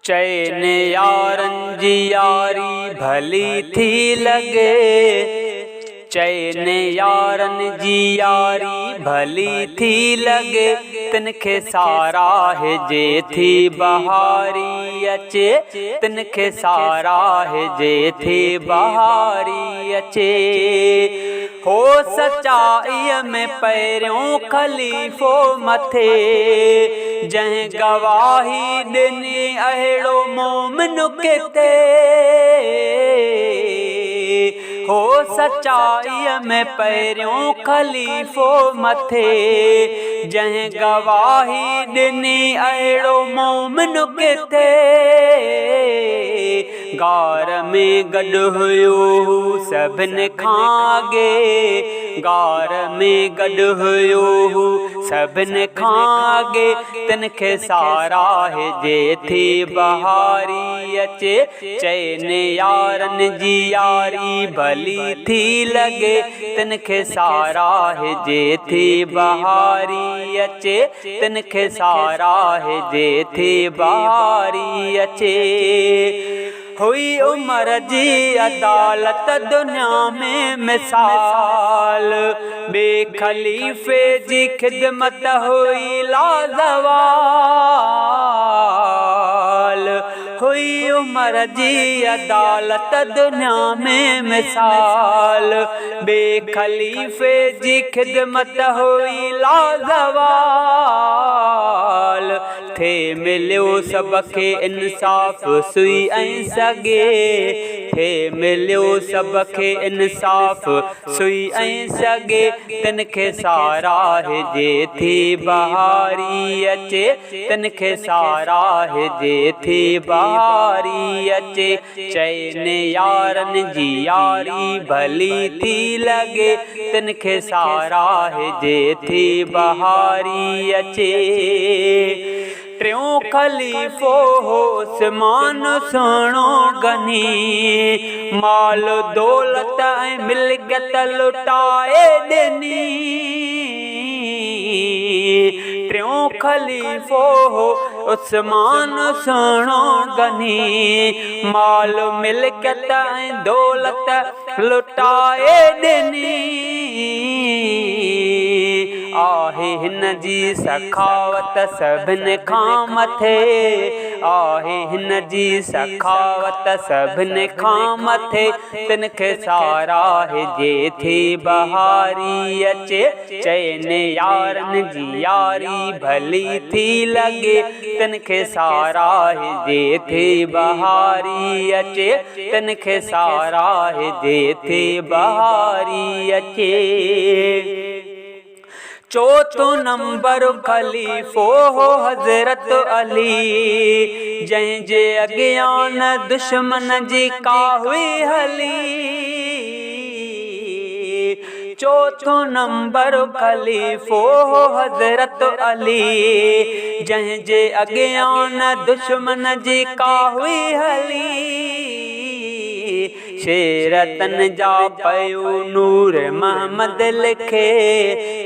चैन यारन जी यारी भली थी लगे, चैन यारन जी यारी भली थी लगे। तिनखे सारा है जे थी बहारी अचे, तिनखे सारा है जे थी बहारी अचे। हो सचाईअ में पहिरियों ख़लीफ़ो मथे, जंहिं गवाही ॾिनी अहिड़ो मोमिन किथे। हो सचाईअ में पहिरियों ख़लीफ़ो मथे, जंहिं गवाही ॾिनी अहिड़ो मोमिन किथे। गार में गॾु हुयो सभिनि खां अॻे, गार में गॾु हुयो सभिनि खां अॻे। तिनखे सारा है जे थी बहारी अचे, चैन यारन जी यारी भली थी लगे। तिनखे सारा है जे थी बहारी अचे, तिनखे सारा है जे थी बहारी अचे। हुई उमर जी अदालत दुनिया में मिसाल, बे खलीफ़े जी खिदमत हुई लाज़वाल। हुई उमर जी अदालत दुनिया में मिसाल, बे खलीफ़े जी खिदमत हुई लाज़वाल। थे मिलियो सबके इंसाफ़ सुई ऐं सगे, थे मिलियो सबके इंसाफ़ सुई ऐं सगे। तिनखे सारा है जे थी बहारी अचे, तिनखे सारा है जे थी बहारी अचे। चैन यारन जी यारी भली थी लगे, तिनखे सारा है जे थी बहारी अचे। टियों ख़लीफ़ो हो उस्मान सुहिणो गनी, माल दौलत ऐं मिल्कियत लुटाए ॾिनी। टियों ख़लीफ़ो हो उस्मान सुहिणो गनी, माल मिल्कियत ऐं दौलत लुटाए ॾिनी। आहे हिन जी सखावत सभिनि खां मथे, आहे हिन जी सखावत सभिनि खां मथे। तिनखे सारा है जे थी बहारी अचे, चैन यारन जी यारी भली थी लगे। तिनखे सारा है जे थी बहारी अचे, तिनखे सारा है जे थी बहारी अचे। चौथों नंबर ख़लीफ़ो हो हज़रत अली, जंहिंजे अॻियां न दुश्मन जी का हुई हली। चौथों नंबर ख़लीफ़ो हो हज़रत अली, जंहिंजे अॻियां न दुश्मन जी का हुई हली। शेरतन जा पयो नूर महमद लिखे,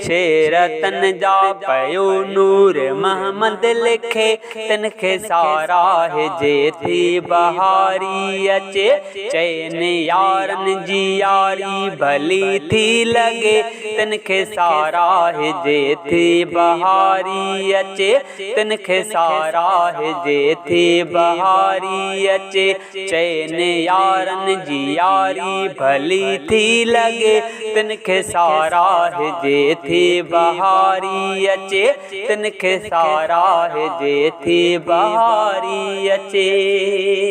शेरतन जा पयो नूर महमद लिखे। तिनखे सारा है जे थी बहारी अचे, चैन यारन जी यारी भली थी लगे। तिनखे सारा है जे थी बहारी अचे, तिनखे सारा है जे थी बहारी अचे। चैन यारन जी यारी भली थी लगे, तिनखे सारा है जे थी बहारी अचे, तिनखे सारा है जे थी बहारी अचे।